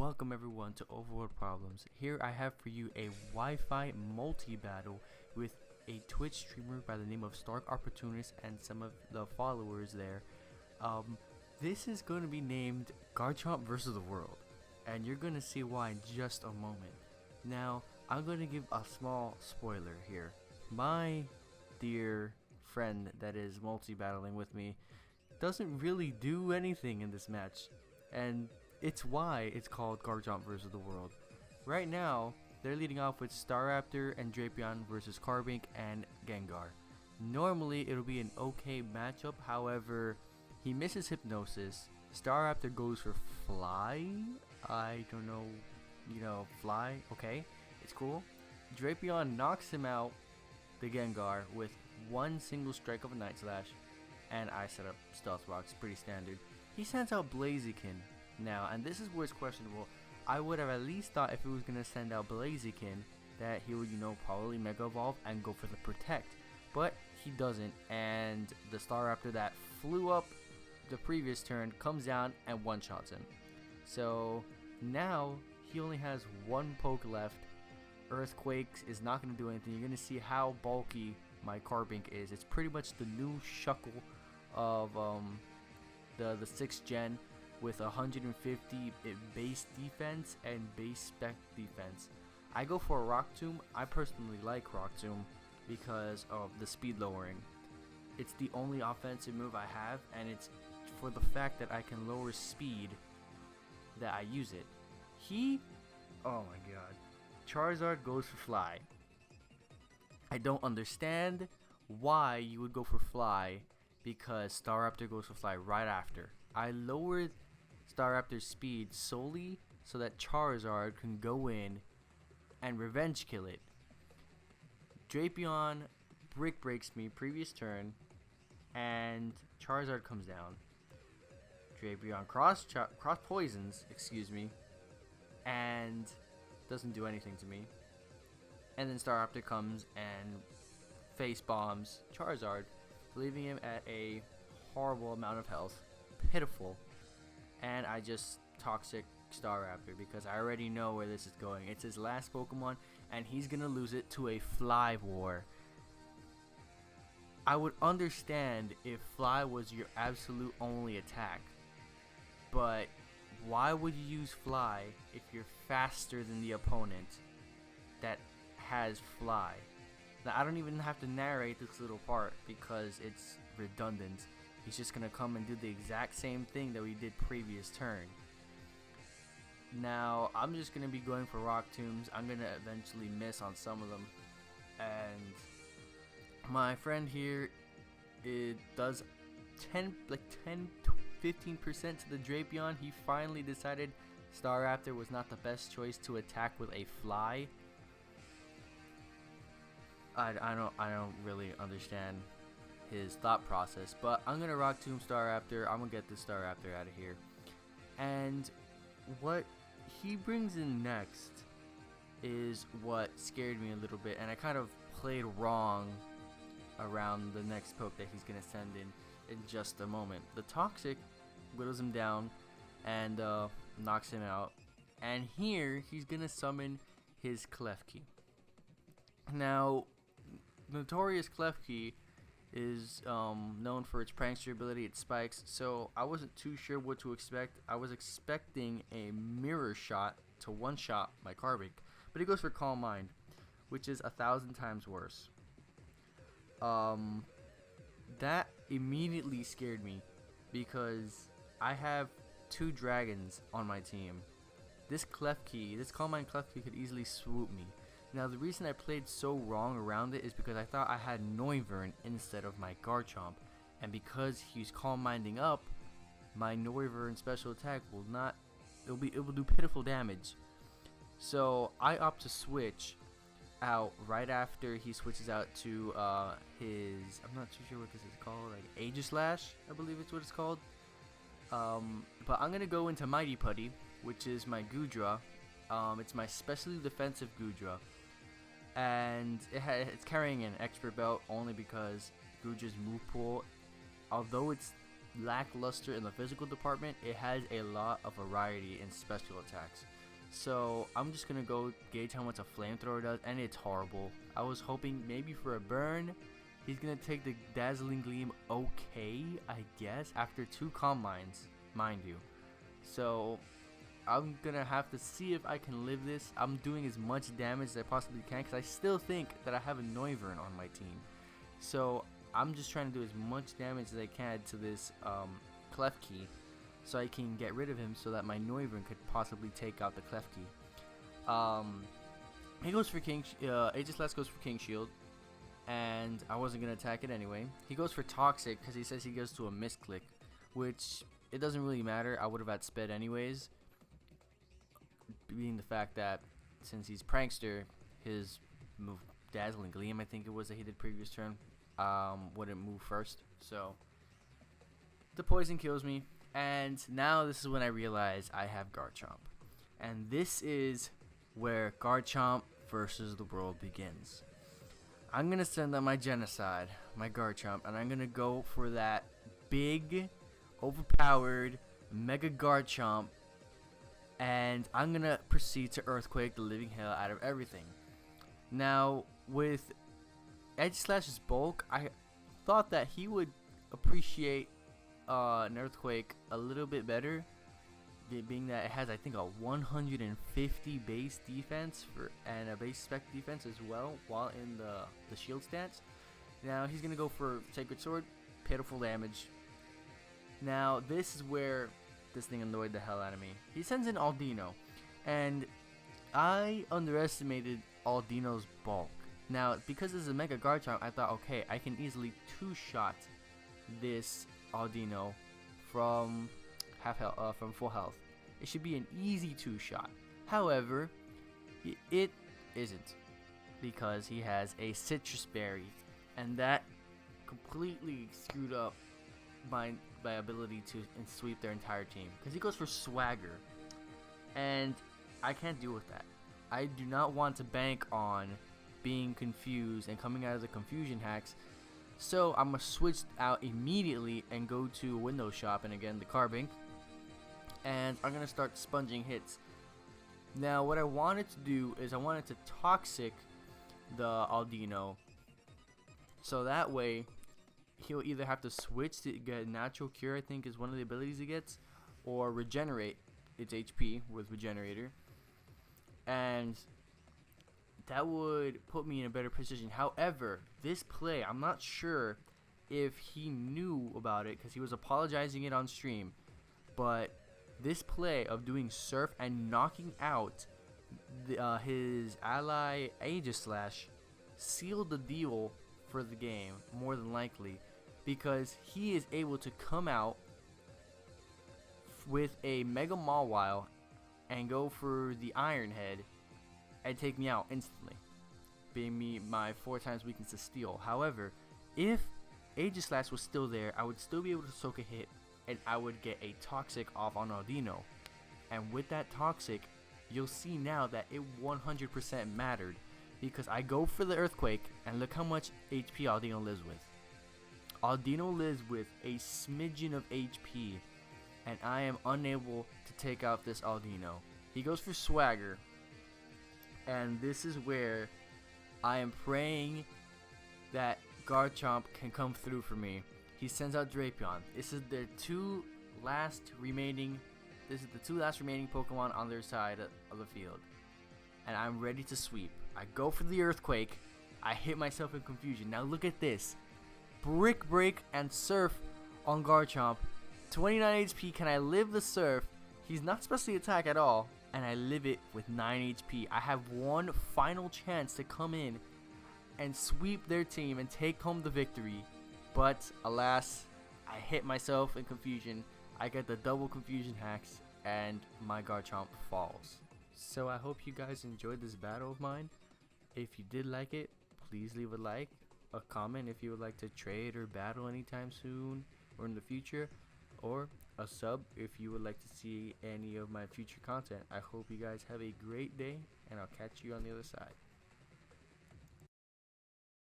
Welcome everyone to Overworld Problems. Here I have for you a Wi-Fi multi-battle with a Twitch streamer by the name of StarkOpportunist and some of the followers there. This is going to be named GarchompVStheWorld, and you're going to see why in just a moment. Now, I'm going to give a small spoiler here. My dear friend that is multi-battling with me doesn't really do anything in this match, and it's why it's called GarchompVStheWorld. Right now, they're leading off with Staraptor and Drapion versus Carbink and Gengar. Normally, it'll be an okay matchup, however, he misses Hypnosis. Staraptor goes for Fly. I don't know, Fly, okay, it's cool. Drapion knocks him out, the Gengar, with one single strike of a Night Slash, and I set up Stealth Rocks, pretty standard. He sends out Blaziken now, and this is where it's questionable. I would have at least thought if it was going to send out Blaziken that he would, probably Mega Evolve and go for the Protect, but he doesn't, and the Staraptor that flew up the previous turn comes down and one-shots him. So now he only has one poke left. Earthquakes is not going to do anything. You're going to see how bulky my Carbink is. It's pretty much the new Shuckle of the 6th gen, with 150 base defense and base spec defense. I go for a Rock Tomb. I personally like Rock Tomb because of the speed lowering. It's the only offensive move I have, and it's for the fact that I can lower speed that I use it. Oh my god. Charizard goes for Fly. I don't understand why you would go for Fly, because Staraptor goes for Fly right after. I lowered Staraptor's speed solely so that Charizard can go in and revenge kill it. Drapion Brick Breaks me previous turn, and Charizard comes down. Drapion cross poisons, and doesn't do anything to me. And then Staraptor comes and face bombs Charizard, leaving him at a horrible amount of health. Pitiful. And I just Toxic Staraptor because I already know where this is going. It's his last Pokemon, and he's gonna lose it to a Fly War. I would understand if Fly was your absolute only attack, but why would you use Fly if you're faster than the opponent that has Fly? Now, I don't even have to narrate this little part because it's redundant. He's just going to come and do the exact same thing that we did previous turn. Now, I'm just going to be going for Rock Tombs. I'm going to eventually miss on some of them. And my friend here, it does 10-15% to the Drapion. He finally decided Staraptor was not the best choice to attack with a Fly. I don't really understand his thought process, but I'm gonna Rock Tomb Staraptor. I'm gonna get this Staraptor out of here. And what he brings in next is what scared me a little bit, and I kind of played wrong around the next poke that he's gonna send in just a moment. The Toxic whittles him down and knocks him out, and here he's gonna summon his Klefki. Now, Notorious Klefki is known for its prankster ability, its spikes, so I wasn't too sure what to expect. I was expecting a mirror shot to one-shot my Carbink, but he goes for Calm Mind, which is 1,000 times worse. That immediately scared me because I have 2 dragons on my team. This Calm Mind Klefki could easily swoop me. Now, the reason I played so wrong around it is because I thought I had Noivern instead of my Garchomp, and because he's Calm Minding up, my Noivern special attack will do pitiful damage. So I opt to switch out right after he switches out to his, I'm not too sure what this is called, like Aegislash, I believe it's what it's called. But I'm gonna go into Mighty Putty, which is my Goodra. It's my specially defensive Goodra, and it's carrying an expert belt only because Goodra's move pool, although it's lackluster in the physical department, it has a lot of variety in special attacks. So I'm just gonna go gauge how much a flamethrower does, and it's horrible. I was hoping maybe for a burn. He's gonna take the dazzling gleam, okay, I guess, after 2 calm mines, mind you. So I'm gonna have to see if I can live this. I'm doing as much damage as I possibly can because I still think that I have a Noivern on my team. So I'm just trying to do as much damage as I can to this Klefki, so I can get rid of him so that my Noivern could possibly take out the Klefki. He goes for King, Aegislash goes for King Shield, and I wasn't going to attack it anyway. He goes for Toxic because he says he goes to a misclick, which it doesn't really matter. I would have had sped anyways, being the fact that since he's Prankster, his move Dazzling Gleam, I think it was that he did previous turn, wouldn't move first. So the poison kills me, and now this is when I realize I have Garchomp. And this is where Garchomp versus the world begins. I'm going to send out my Genocide, my Garchomp, and I'm going to go for that big, overpowered, Mega Garchomp, and I'm going to proceed to Earthquake the living hell out of everything. Now, with Aegislash's bulk, I thought that he would appreciate an Earthquake a little bit better, being that it has, I think, a 150 base defense and a base spec defense as well while in the shield stance. Now he's gonna go for Sacred Sword, pitiful damage. Now this is where this thing annoyed the hell out of me. He sends in Aldino, and I underestimated Aldino's bulk. Now because this is a Mega Garchomp, I thought, okay, I can easily 2-shot this Aldino from from full health. It should be an easy 2-shot. However, it isn't, because he has a Citrus Berry, and that completely screwed up my ability to sweep their entire team, because he goes for Swagger, and I can't deal with that. I do not want to bank on being confused and coming out of the confusion hacks. So I'm going to switch out immediately and go to Window Shop, and again the Carbink, and I'm going to start sponging hits. Now what I wanted to do is I wanted to Toxic the Aldino, so that way he'll either have to switch to get Natural Cure, I think is one of the abilities he gets, or regenerate its HP with Regenerator, and that would put me in a better position. However, this play, I'm not sure if he knew about it because he was apologizing it on stream, but this play of doing Surf and knocking out his ally Aegislash sealed the deal for the game, more than likely, because he is able to come out with a Mega Mawile and go for the Iron Head and take me out instantly, being me my 4 times weakness to Steel. However, if Aegislash was still there, I would still be able to soak a hit, and I would get a Toxic off on Aldino. And with that Toxic, you'll see now that it 100% mattered, because I go for the Earthquake, and look how much HP Aldino lives with. Aldino lives with a smidgen of HP, and I am unable to take out this Aldino. He goes for Swagger, and this is where I am praying that Garchomp can come through for me. He sends out Drapion. This is the two last remaining Pokemon on their side of the field, and I'm ready to sweep. I go for the Earthquake. I hit myself in confusion. Now look at this. Brick Break and Surf on Garchomp. 29 HP. Can I live the Surf? He's not supposed to attack at all, and I live it with 9 HP. I have one final chance to come in and sweep their team and take home the victory. But alas, I hit myself in confusion. I get the double confusion hacks, and my Garchomp falls. So I hope you guys enjoyed this battle of mine. If you did like it, please leave a like, a comment if you would like to trade or battle anytime soon or in the future, or a sub if you would like to see any of my future content. I hope you guys have a great day, and I'll catch you on the other side.